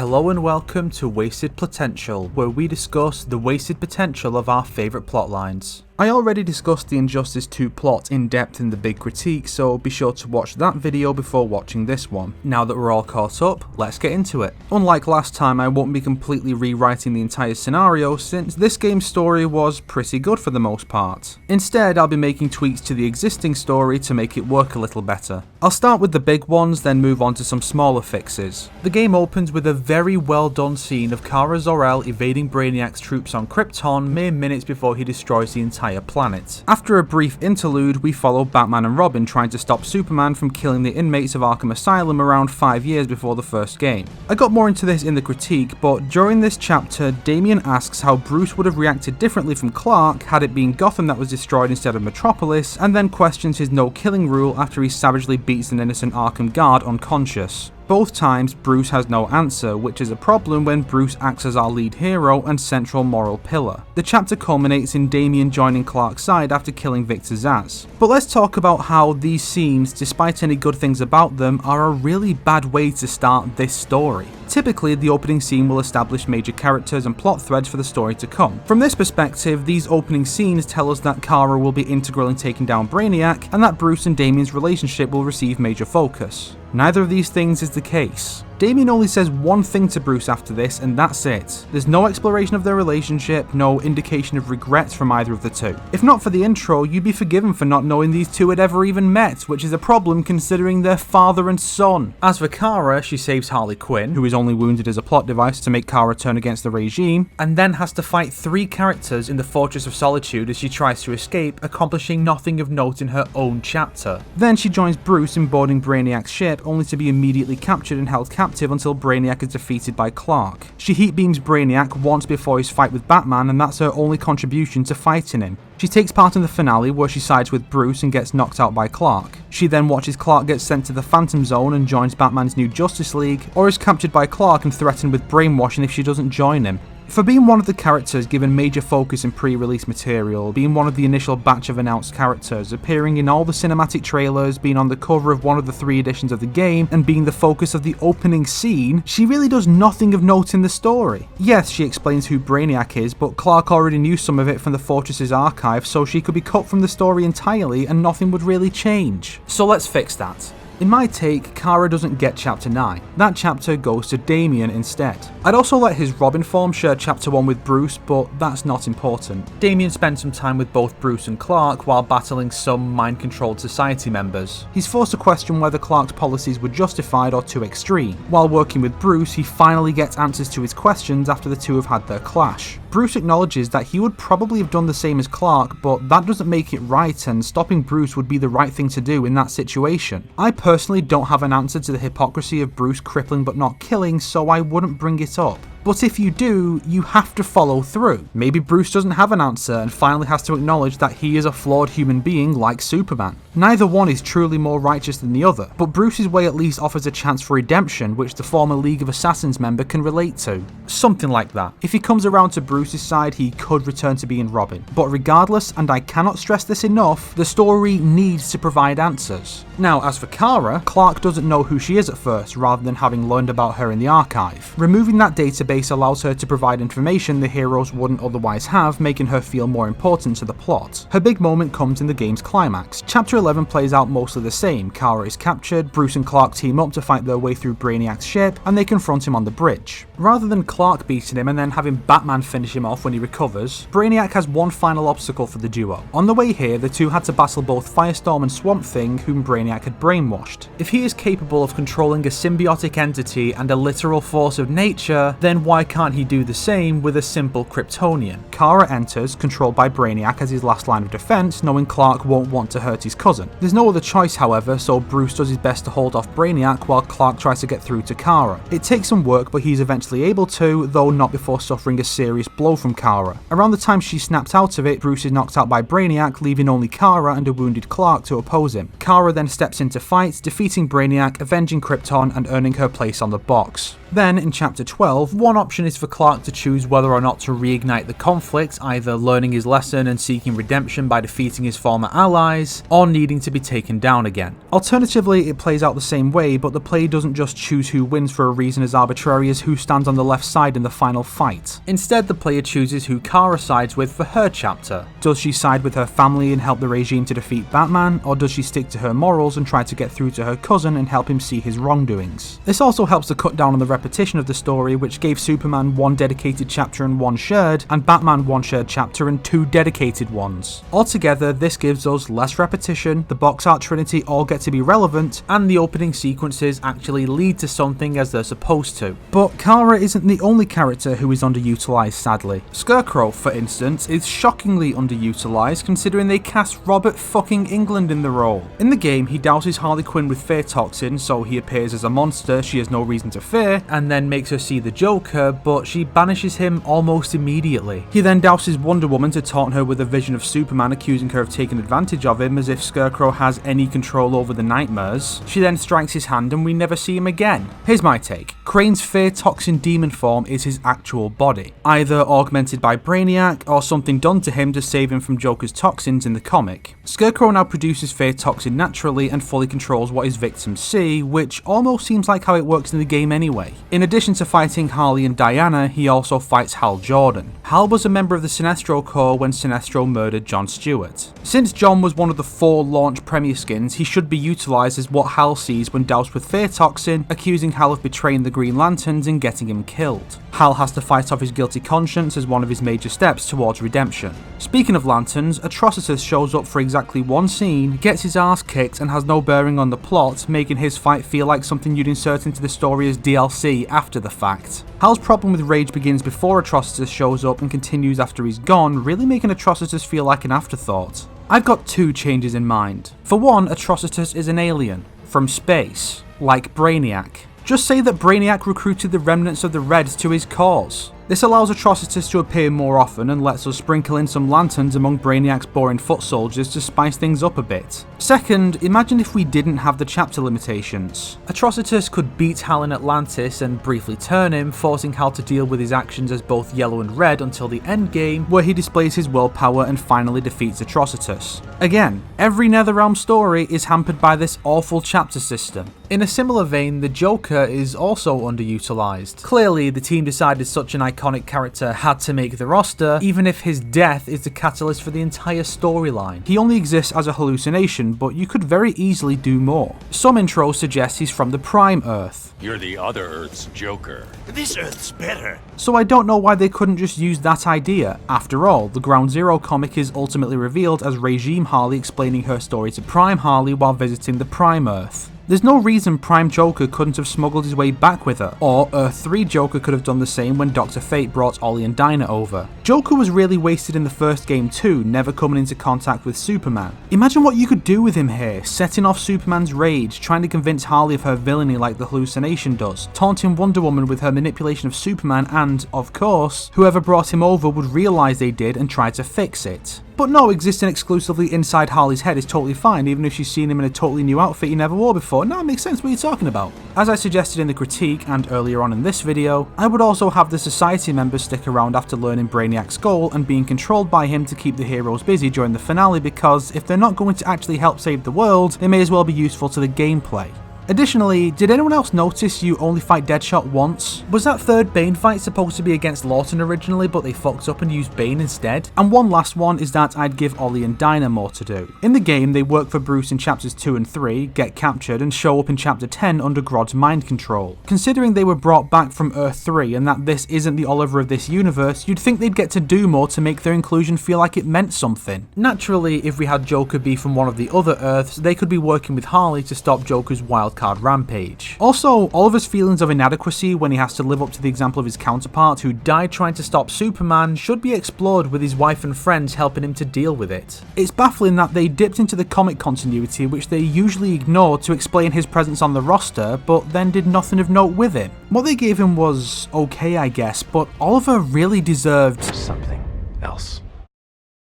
Hello and welcome to Wasted Plotential, where we discuss the wasted potential of our favourite plotlines. I already discussed the Injustice 2 plot in depth in the big critique, so be sure to watch that video before watching this one. Now that we're all caught up, let's get into it. Unlike last time, I won't be completely rewriting the entire scenario since this game's story was pretty good for the most part. Instead, I'll be making tweaks to the existing story to make it work a little better. I'll start with the big ones, then move on to some smaller fixes. The game opens with a very well done scene of Kara Zor-El evading Brainiac's troops on Krypton mere minutes before he destroys the entire planet. After a brief interlude, we follow Batman and Robin trying to stop Superman from killing the inmates of Arkham Asylum around 5 years before the first game. I got more into this in the critique, but during this chapter, Damian asks how Bruce would have reacted differently from Clark had it been Gotham that was destroyed instead of Metropolis, and then questions his no-killing rule after he savagely beats an innocent Arkham guard unconscious. Both times, Bruce has no answer, which is a problem when Bruce acts as our lead hero and central moral pillar. The chapter culminates in Damian joining Clark's side after killing Victor Zsasz. But let's talk about how these scenes, despite any good things about them, are a really bad way to start this story. Typically, the opening scene will establish major characters and plot threads for the story to come. From this perspective, these opening scenes tell us that Kara will be integral in taking down Brainiac, and that Bruce and Damian's relationship will receive major focus. Neither of these things is the case. Damian only says one thing to Bruce after this, and that's it. There's no exploration of their relationship, no indication of regrets from either of the two. If not for the intro, you'd be forgiven for not knowing these two had ever even met, which is a problem considering they're father and son. As for Kara, she saves Harley Quinn, who is only wounded as a plot device to make Kara turn against the regime, and then has to fight 3 characters in the Fortress of Solitude as she tries to escape, accomplishing nothing of note in her own chapter. Then she joins Bruce in boarding Brainiac's ship, only to be immediately captured and held captive until Brainiac is defeated by Clark. She heat beams Brainiac once before his fight with Batman, and that's her only contribution to fighting him. She takes part in the finale where she sides with Bruce and gets knocked out by Clark. She then watches Clark get sent to the Phantom Zone and joins Batman's new Justice League, or is captured by Clark and threatened with brainwashing if she doesn't join him. For being one of the characters given major focus in pre-release material, being one of the initial batch of announced characters, appearing in all the cinematic trailers, being on the cover of one of the 3 editions of the game, and being the focus of the opening scene, she really does nothing of note in the story. Yes, she explains who Brainiac is, but Clark already knew some of it from the Fortress's archive, so she could be cut from the story entirely and nothing would really change. So let's fix that. In my take, Kara doesn't get Chapter 9. That chapter goes to Damian instead. I'd also let his Robin form share Chapter 1 with Bruce, but that's not important. Damian spends some time with both Bruce and Clark while battling some mind-controlled society members. He's forced to question whether Clark's policies were justified or too extreme. While working with Bruce, he finally gets answers to his questions after the two have had their clash. Bruce acknowledges that he would probably have done the same as Clark, but that doesn't make it right, and stopping Bruce would be the right thing to do in that situation. I personally don't have an answer to the hypocrisy of Bruce crippling but not killing, so I wouldn't bring it up. But if you do, you have to follow through. Maybe Bruce doesn't have an answer and finally has to acknowledge that he is a flawed human being like Superman. Neither one is truly more righteous than the other, but Bruce's way at least offers a chance for redemption which the former League of Assassins member can relate to. Something like that. If he comes around to Bruce's side, he could return to being Robin. But regardless, and I cannot stress this enough, the story needs to provide answers. Now, as for Kara, Clark doesn't know who she is at first, rather than having learned about her in the archive. Removing that database allows her to provide information the heroes wouldn't otherwise have, making her feel more important to the plot. Her big moment comes in the game's climax. Chapter 11 plays out mostly the same. Kara is captured, Bruce and Clark team up to fight their way through Brainiac's ship, and they confront him on the bridge. Rather than Clark beating him and then having Batman finish him off when he recovers, Brainiac has one final obstacle for the duo. On the way here, the two had to battle both Firestorm and Swamp Thing, whom Brainiac had brainwashed. If he is capable of controlling a symbiotic entity and a literal force of nature, then why can't he do the same with a simple Kryptonian? Kara enters, controlled by Brainiac as his last line of defense, knowing Clark won't want to hurt his cousin. There's no other choice, however, so Bruce does his best to hold off Brainiac while Clark tries to get through to Kara. It takes some work, but he's eventually able to, 2, though not before suffering a serious blow from Kara. Around the time she snapped out of it, Bruce is knocked out by Brainiac, leaving only Kara and a wounded Clark to oppose him. Kara then steps into fight, defeating Brainiac, avenging Krypton, and earning her place on the box. Then, in Chapter 12, one option is for Clark to choose whether or not to reignite the conflict, either learning his lesson and seeking redemption by defeating his former allies, or needing to be taken down again. Alternatively, it plays out the same way, but the player doesn't just choose who wins for a reason as arbitrary as who stands on the left side in the final fight. Instead, the player chooses who Kara sides with for her chapter. Does she side with her family and help the regime to defeat Batman, or does she stick to her morals and try to get through to her cousin and help him see his wrongdoings? This also helps to cut down on the repetition of the story, which gave Superman one dedicated chapter and one shared, and Batman one shared chapter and 2 dedicated ones. Altogether, this gives us less repetition, the box art trinity all get to be relevant, and the opening sequences actually lead to something as they're supposed to. But Kara isn't the only character who is underutilized, sadly. Scarecrow, for instance, is shockingly underutilized considering they cast Robert fucking Englund in the role. In the game, he douses Harley Quinn with fear toxin, so he appears as a monster she has no reason to fear, and then makes her see the Joker, but she banishes him almost immediately. He then douses Wonder Woman to taunt her with a vision of Superman accusing her of taking advantage of him, as if Scarecrow has any control over the nightmares. She then strikes his hand and we never see him again. Here's my take. Crane's fear toxin demon form is his actual body, either augmented by Brainiac or something done to him to save him from Joker's toxins in the comic. Scarecrow now produces fear toxin naturally and fully controls what his victims see, which almost seems like how it works in the game anyway. In addition to fighting Harley and Diana, he also fights Hal Jordan. Hal was a member of the Sinestro Corps when Sinestro murdered John Stewart. Since John was one of the 4 launch Premier Skins, he should be utilised as what Hal sees when doused with fear toxin, accusing Hal of betraying the Green Lanterns and getting him killed. Hal has to fight off his guilty conscience as one of his major steps towards redemption. Speaking of Lanterns, Atrocitus shows up for exactly one scene, gets his ass kicked and has no bearing on the plot, making his fight feel like something you'd insert into the story as DLC after the fact. Hal's problem with rage begins before Atrocitus shows up and continues after he's gone, really making Atrocitus feel like an afterthought. I've got 2 changes in mind. For one, Atrocitus is an alien, from space, like Brainiac. Just say that Brainiac recruited the remnants of the Reds to his cause. This allows Atrocitus to appear more often and lets us sprinkle in some lanterns among Brainiac's boring foot soldiers to spice things up a bit. Second, imagine if we didn't have the chapter limitations. Atrocitus could beat Hal in Atlantis and briefly turn him, forcing Hal to deal with his actions as both Yellow and Red until the endgame, where he displays his willpower and finally defeats Atrocitus. Again, every NetherRealm story is hampered by this awful chapter system. In a similar vein, the Joker is also underutilized. Clearly, the team decided such an iconic character had to make the roster, even if his death is the catalyst for the entire storyline. He only exists as a hallucination, but you could very easily do more. Some intros suggest he's from the Prime Earth. You're the other Earth's Joker. This Earth's better. So I don't know why they couldn't just use that idea. After all, the Ground Zero comic is ultimately revealed as Regime Harley explaining her story to Prime Harley while visiting the Prime Earth. There's no reason Prime Joker couldn't have smuggled his way back with her, or Earth 3 Joker could have done the same when Dr. Fate brought Ollie and Dinah over. Joker was really wasted in the first game too, never coming into contact with Superman. Imagine what you could do with him here, setting off Superman's rage, trying to convince Harley of her villainy like the hallucination does, taunting Wonder Woman with her manipulation of Superman and, of course, whoever brought him over would realise they did and try to fix it. But no, existing exclusively inside Harley's head is totally fine, even if she's seen him in a totally new outfit he never wore before. No, it makes sense, what are you talking about? As I suggested in the critique and earlier on in this video, I would also have the Society members stick around after learning Brainiac's goal and being controlled by him to keep the heroes busy during the finale, because if they're not going to actually help save the world, they may as well be useful to the gameplay. Additionally, did anyone else notice you only fight Deadshot once? Was that third Bane fight supposed to be against Lawton originally, but they fucked up and used Bane instead? And one last one is that I'd give Ollie and Dinah more to do. In the game, they work for Bruce in chapters 2 and 3, get captured, and show up in chapter 10 under Grodd's mind control. Considering they were brought back from Earth 3 and that this isn't the Oliver of this universe, you'd think they'd get to do more to make their inclusion feel like it meant something. Naturally, if we had Joker be from one of the other Earths, they could be working with Harley to stop Joker's wild supercard rampage. Also, Oliver's feelings of inadequacy when he has to live up to the example of his counterpart who died trying to stop Superman should be explored, with his wife and friends helping him to deal with it. It's baffling that they dipped into the comic continuity, which they usually ignore, to explain his presence on the roster, but then did nothing of note with it. What they gave him was okay, I guess, but Oliver really deserved something else.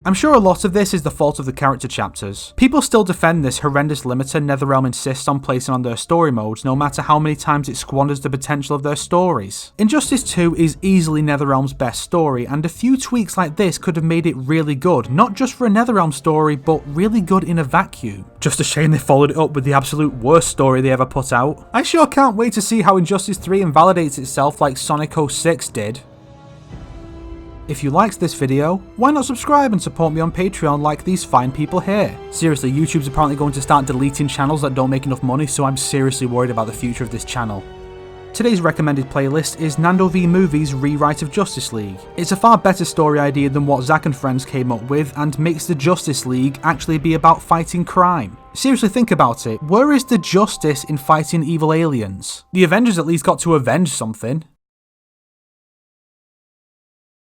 I'm sure a lot of this is the fault of the character chapters. People still defend this horrendous limiter NetherRealm insists on placing on their story modes, no matter how many times it squanders the potential of their stories. Injustice 2 is easily NetherRealm's best story, and a few tweaks like this could have made it really good, not just for a NetherRealm story, but really good in a vacuum. Just a shame they followed it up with the absolute worst story they ever put out. I sure can't wait to see how Injustice 3 invalidates itself like Sonic 06 did. If you liked this video, why not subscribe and support me on Patreon like these fine people here? Seriously, YouTube's apparently going to start deleting channels that don't make enough money, so I'm seriously worried about the future of this channel. Today's recommended playlist is Nando v Movie's rewrite of Justice League. It's a far better story idea than what Zack and friends came up with, and makes the Justice League actually be about fighting crime. Seriously, think about it. Where is the justice in fighting evil aliens? The Avengers at least got to avenge something.